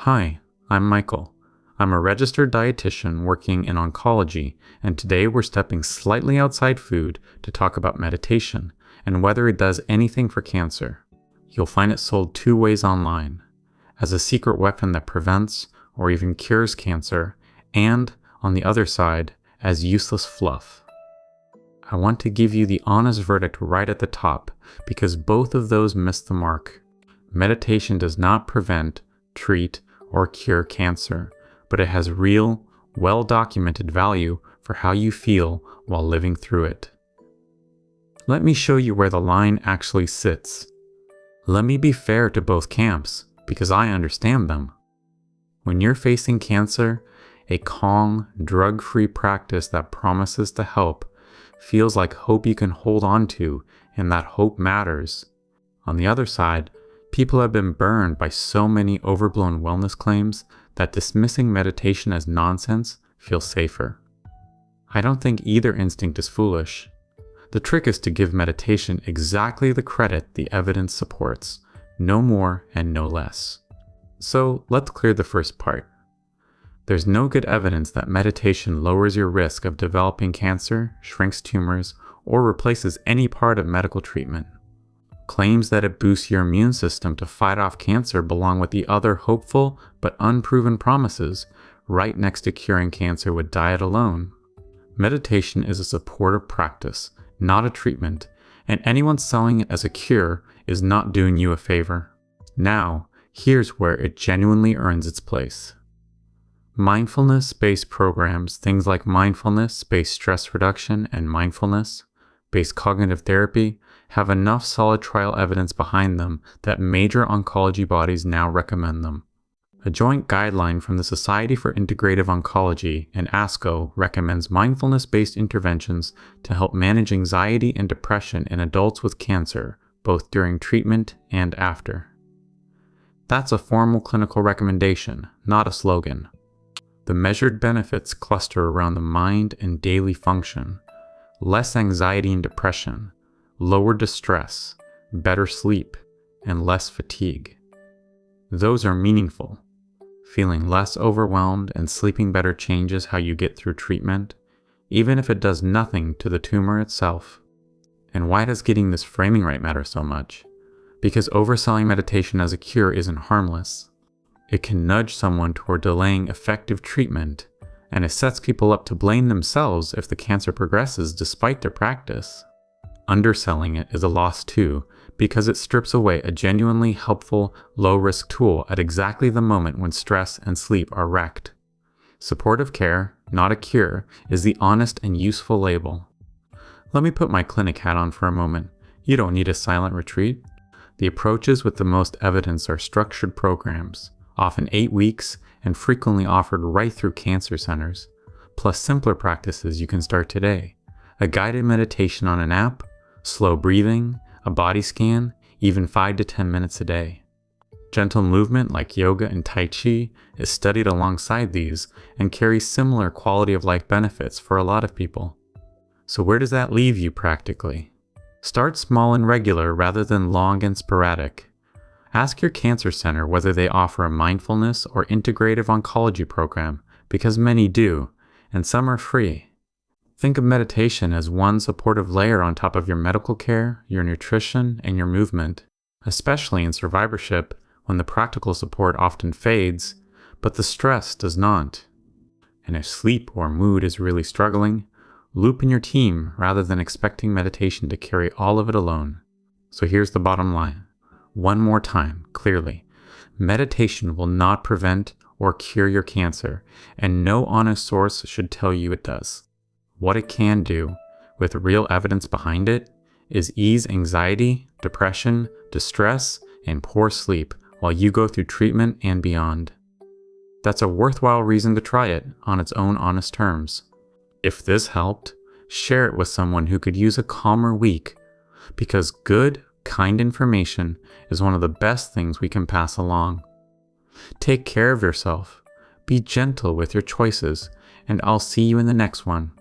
Hi, I'm Michael. I'm a registered dietitian working in oncology, and today we're stepping slightly outside food to talk about meditation and whether it does anything for cancer. You'll find it sold two ways online: as a secret weapon that prevents or even cures cancer, and, on the other side, as useless fluff. I want to give you the honest verdict right at the top, because both of those miss the mark. Meditation does not prevent, treat, or cure cancer, but it has real, well-documented value for how you feel while living through it. Let me show you where the line actually sits. Let me be fair to both camps, because I understand them. When you're facing cancer, a calm, drug-free practice that promises to help feels like hope you can hold on to, and that hope matters. On the other side, people have been burned by so many overblown wellness claims that dismissing meditation as nonsense feels safer. I don't think either instinct is foolish. The trick is to give meditation exactly the credit the evidence supports, no more and no less. So let's clear the first part. There's no good evidence that meditation lowers your risk of developing cancer, shrinks tumors, or replaces any part of medical treatment. Claims that it boosts your immune system to fight off cancer belong with the other hopeful but unproven promises right next to curing cancer with diet alone. Meditation is a supportive practice, not a treatment, and anyone selling it as a cure is not doing you a favor. Now, here's where it genuinely earns its place. Mindfulness-based programs, things like mindfulness-based stress reduction and mindfulness-based cognitive therapy, have enough solid trial evidence behind them that major oncology bodies now recommend them. A joint guideline from the Society for Integrative Oncology and ASCO recommends mindfulness-based interventions to help manage anxiety and depression in adults with cancer, both during treatment and after. That's a formal clinical recommendation, not a slogan. The measured benefits cluster around the mind and daily function: less anxiety and depression, lower distress, better sleep, and less fatigue. Those are meaningful. Feeling less overwhelmed and sleeping better changes how you get through treatment, even if it does nothing to the tumor itself. And why does getting this framing right matter so much? Because overselling meditation as a cure isn't harmless. It can nudge someone toward delaying effective treatment, and it sets people up to blame themselves if the cancer progresses despite their practice. Underselling it is a loss too, because it strips away a genuinely helpful, low-risk tool at exactly the moment when stress and sleep are wrecked. Supportive care, not a cure, is the honest and useful label. Let me put my clinic hat on for a moment. You don't need a silent retreat. The approaches with the most evidence are structured programs, often 8 weeks, and frequently offered right through cancer centers, plus simpler practices you can start today: a guided meditation on an app, slow breathing, a body scan, even 5 to 10 minutes a day. Gentle movement like yoga and tai chi is studied alongside these and carries similar quality of life benefits for a lot of people. So where does that leave you practically? Start small and regular rather than long and sporadic. Ask your cancer center whether they offer a mindfulness or integrative oncology program, because many do, and some are free. Think of meditation as one supportive layer on top of your medical care, your nutrition, and your movement, especially in survivorship when the practical support often fades, but the stress does not. And if sleep or mood is really struggling, loop in your team rather than expecting meditation to carry all of it alone. So here's the bottom line. One more time, clearly. Meditation will not prevent or cure your cancer, and no honest source should tell you it does. What it can do, with real evidence behind it, is ease anxiety, depression, distress, and poor sleep while you go through treatment and beyond. That's a worthwhile reason to try it on its own honest terms. If this helped, share it with someone who could use a calmer week, because good, kind information is one of the best things we can pass along. Take care of yourself, be gentle with your choices, and I'll see you in the next one.